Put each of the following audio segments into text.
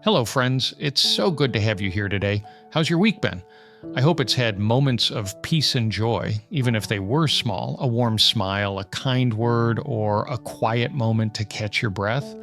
Hello, friends. It's so good to have you here today. How's your week been? I hope it's had moments of peace and joy, even if they were small, a warm smile, a kind word, or a quiet moment to catch your breath.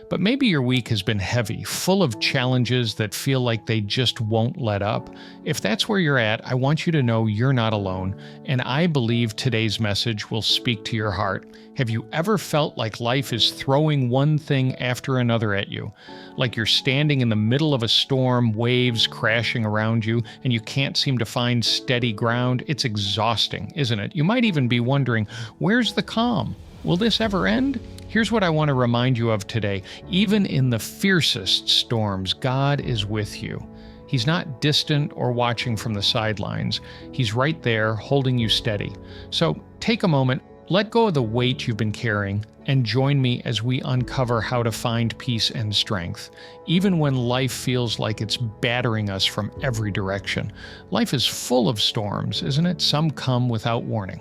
But maybe your week has been heavy, full of challenges that feel like they just won't let up. If that's where you're at, I want you to know you're not alone, and I believe today's message will speak to your heart. Have you ever felt like life is throwing one thing after another at you? Like you're standing in the middle of a storm, waves crashing around you, and you can't seem to find steady ground? It's exhausting, isn't it? You might even be wondering, where's the calm? Will this ever end? Here's what I want to remind you of today. Even in the fiercest storms, God is with you. He's not distant or watching from the sidelines. He's right there, holding you steady. So take a moment, let go of the weight you've been carrying, and join me as we uncover how to find peace and strength. Even when life feels like it's battering us from every direction. Life is full of storms, isn't it? Some come without warning,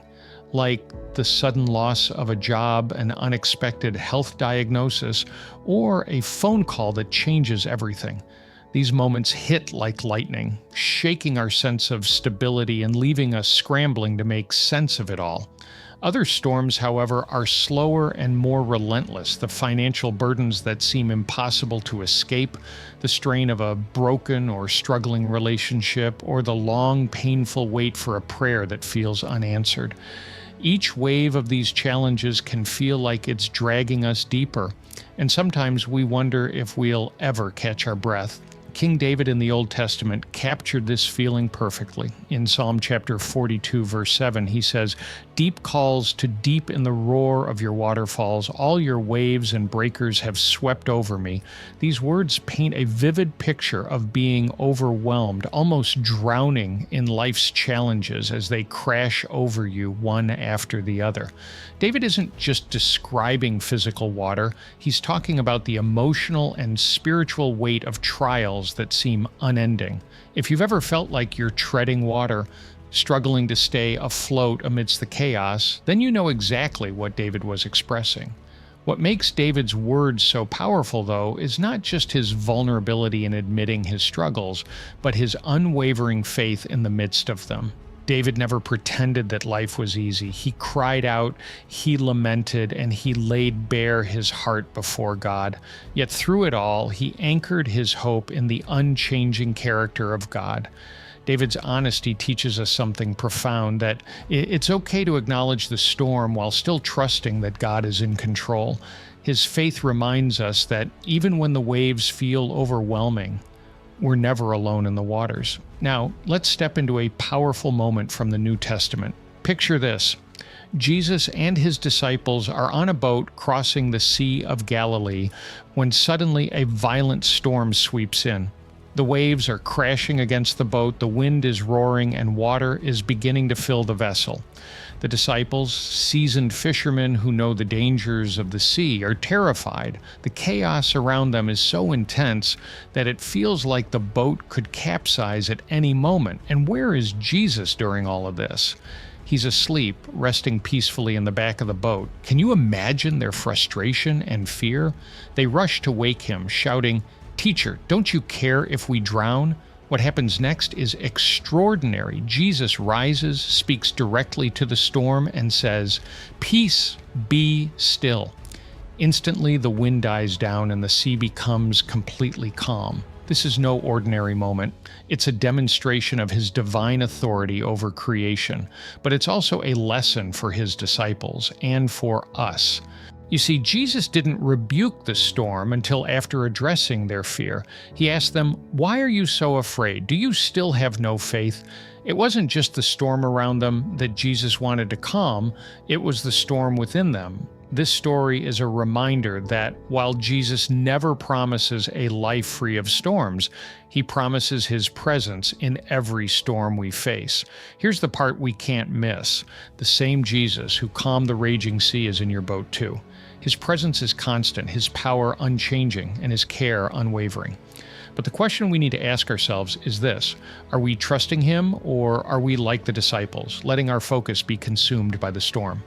like the sudden loss of a job, an unexpected health diagnosis, or a phone call that changes everything. These moments hit like lightning, shaking our sense of stability and leaving us scrambling to make sense of it all. Other storms, however, are slower and more relentless. The financial burdens that seem impossible to escape, the strain of a broken or struggling relationship, or the long, painful wait for a prayer that feels unanswered. Each wave of these challenges can feel like it's dragging us deeper, and sometimes we wonder if we'll ever catch our breath. King David in the Old Testament captured this feeling perfectly. In Psalm chapter 42, verse 7, he says, "Deep calls to deep in the roar of your waterfalls. All your waves and breakers have swept over me." These words paint a vivid picture of being overwhelmed, almost drowning in life's challenges as they crash over you one after the other. David isn't just describing physical water. He's talking about the emotional and spiritual weight of trials that seem unending. If you've ever felt like you're treading water, struggling to stay afloat amidst the chaos, then you know exactly what David was expressing. What makes David's words so powerful, though, is not just his vulnerability in admitting his struggles, but his unwavering faith in the midst of them. David never pretended that life was easy. He cried out, he lamented, and he laid bare his heart before God. Yet through it all, he anchored his hope in the unchanging character of God. David's honesty teaches us something profound, that it's okay to acknowledge the storm while still trusting that God is in control. His faith reminds us that even when the waves feel overwhelming, we're never alone in the waters. Now, let's step into a powerful moment from the New Testament. Picture this. Jesus and his disciples are on a boat crossing the Sea of Galilee when suddenly a violent storm sweeps in. The waves are crashing against the boat, the wind is roaring, and water is beginning to fill the vessel. The disciples, seasoned fishermen who know the dangers of the sea, are terrified. The chaos around them is so intense that it feels like the boat could capsize at any moment. And where is Jesus during all of this? He's asleep, resting peacefully in the back of the boat. Can you imagine their frustration and fear? They rush to wake him, shouting, "Teacher, don't you care if we drown?" What happens next is extraordinary. Jesus rises, speaks directly to the storm, and says, "Peace, be still." Instantly, the wind dies down and the sea becomes completely calm. This is no ordinary moment. It's a demonstration of his divine authority over creation, but it's also a lesson for his disciples and for us. You see, Jesus didn't rebuke the storm until after addressing their fear. He asked them, "Why are you so afraid? Do you still have no faith?" It wasn't just the storm around them that Jesus wanted to calm, it was the storm within them. This story is a reminder that while Jesus never promises a life free of storms, he promises his presence in every storm we face. Here's the part we can't miss. The same Jesus who calmed the raging sea is in your boat too. His presence is constant, his power unchanging, and his care unwavering. But the question we need to ask ourselves is this: are we trusting him, or are we like the disciples, letting our focus be consumed by the storm?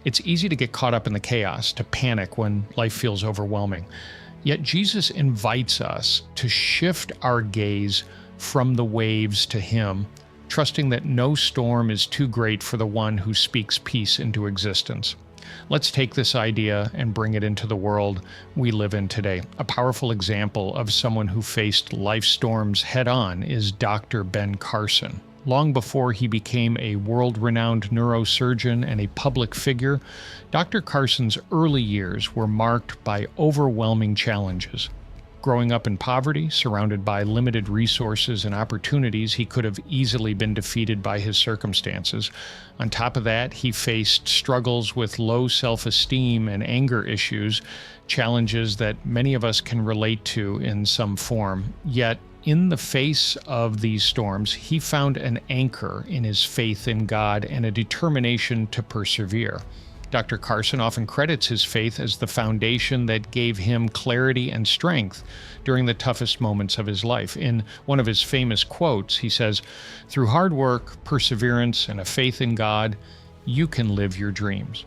It's easy to get caught up in the chaos, to panic when life feels overwhelming. Yet Jesus invites us to shift our gaze from the waves to Him, trusting that no storm is too great for the one who speaks peace into existence. Let's take this idea and bring it into the world we live in today. A powerful example of someone who faced life storms head-on is Dr. Ben Carson. Long before he became a world-renowned neurosurgeon and a public figure, Dr. Carson's early years were marked by overwhelming challenges. Growing up in poverty, surrounded by limited resources and opportunities, he could have easily been defeated by his circumstances. On top of that, he faced struggles with low self-esteem and anger issues, challenges that many of us can relate to in some form. Yet, in the face of these storms, he found an anchor in his faith in God and a determination to persevere. Dr. Carson often credits his faith as the foundation that gave him clarity and strength during the toughest moments of his life. In one of his famous quotes, he says, "Through hard work, perseverance, and a faith in God, you can live your dreams."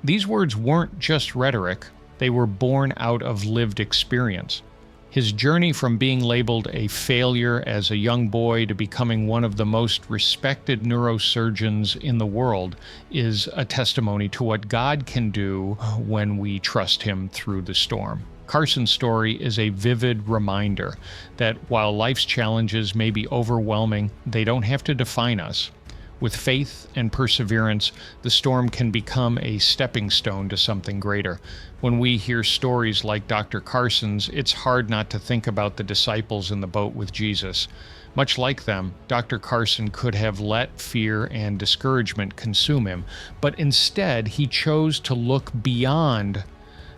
These words weren't just rhetoric, they were born out of lived experience. His journey from being labeled a failure as a young boy to becoming one of the most respected neurosurgeons in the world is a testimony to what God can do when we trust Him through the storm. Carson's story is a vivid reminder that while life's challenges may be overwhelming, they don't have to define us. With faith and perseverance, the storm can become a stepping stone to something greater. When we hear stories like Dr. Carson's, it's hard not to think about the disciples in the boat with Jesus. Much like them, Dr. Carson could have let fear and discouragement consume him, but instead he chose to look beyond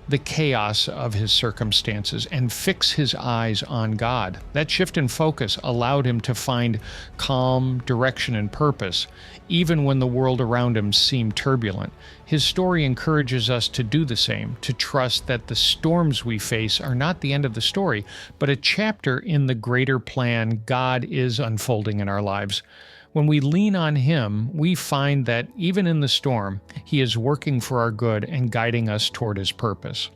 the chaos of his circumstances and fix his eyes on God. That shift in focus allowed him to find calm, direction, and purpose, even when the world around him seemed turbulent. His story encourages us to do the same, to trust that the storms we face are not the end of the story, but a chapter in the greater plan God is unfolding in our lives. When we lean on Him, we find that even in the storm, He is working for our good and guiding us toward His purpose.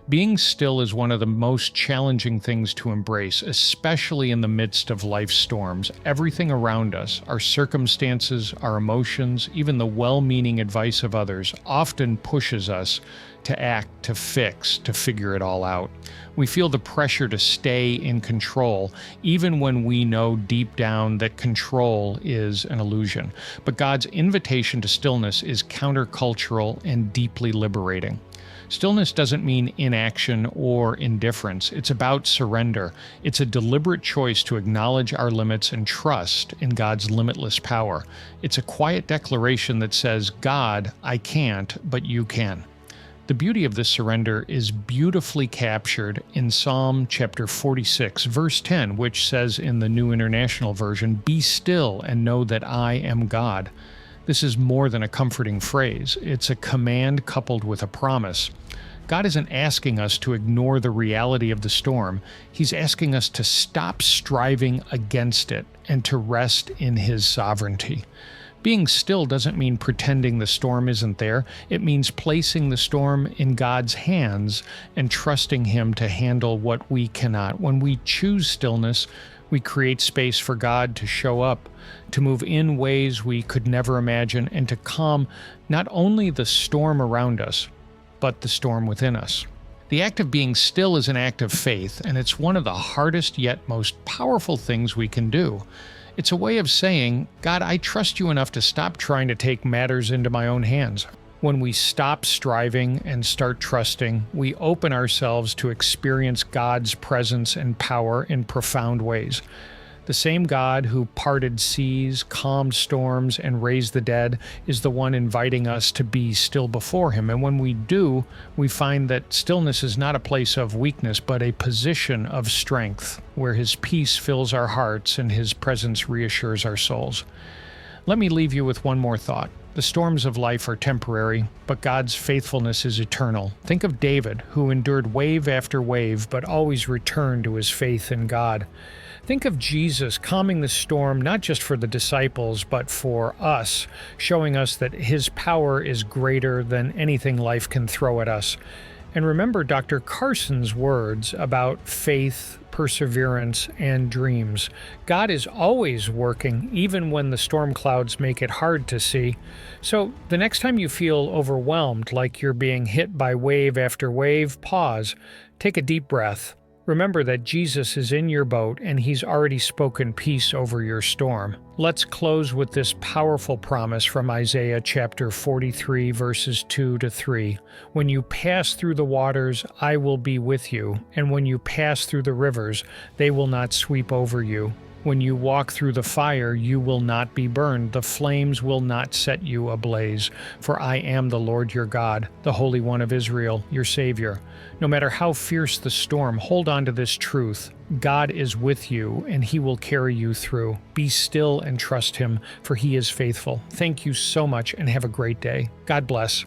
Being still is one of the most challenging things to embrace, especially in the midst of life's storms. Everything around us, our circumstances, our emotions, even the well-meaning advice of others, often pushes us to act, to fix, to figure it all out. We feel the pressure to stay in control, even when we know deep down that control is an illusion. But God's invitation to stillness is countercultural and deeply liberating. Stillness doesn't mean inaction or indifference. It's about surrender. It's a deliberate choice to acknowledge our limits and trust in God's limitless power. It's a quiet declaration that says, "God, I can't, but you can." The beauty of this surrender is beautifully captured in Psalm chapter 46, verse 10, which says in the New International Version, "Be still and know that I am God." This is more than a comforting phrase. It's a command coupled with a promise. God isn't asking us to ignore the reality of the storm. He's asking us to stop striving against it and to rest in His sovereignty. Being still doesn't mean pretending the storm isn't there. It means placing the storm in God's hands and trusting Him to handle what we cannot. When we choose stillness, we create space for God to show up, to move in ways we could never imagine, and to calm not only the storm around us, but the storm within us. The act of being still is an act of faith, and it's one of the hardest yet most powerful things we can do. It's a way of saying, "God, I trust you enough to stop trying to take matters into my own hands." When we stop striving and start trusting, we open ourselves to experience God's presence and power in profound ways. The same God who parted seas, calmed storms, and raised the dead is the one inviting us to be still before Him. And when we do, we find that stillness is not a place of weakness, but a position of strength, where His peace fills our hearts and His presence reassures our souls. Let me leave you with one more thought. The storms of life are temporary, but God's faithfulness is eternal. Think of David, who endured wave after wave, but always returned to his faith in God. Think of Jesus calming the storm, not just for the disciples, but for us, showing us that His power is greater than anything life can throw at us. And remember Dr. Carson's words about faith, perseverance, and dreams. God is always working, even when the storm clouds make it hard to see. So the next time you feel overwhelmed, like you're being hit by wave after wave, pause, take a deep breath. Remember that Jesus is in your boat and He's already spoken peace over your storm. Let's close with this powerful promise from Isaiah chapter 43, verses 2 to 3. When you pass through the waters, I will be with you, and when you pass through the rivers, they will not sweep over you. When you walk through the fire, you will not be burned. The flames will not set you ablaze. For I am the Lord your God, the Holy One of Israel, your Savior. No matter how fierce the storm, hold on to this truth. God is with you, and He will carry you through. Be still and trust Him, for He is faithful. Thank you so much, and have a great day. God bless.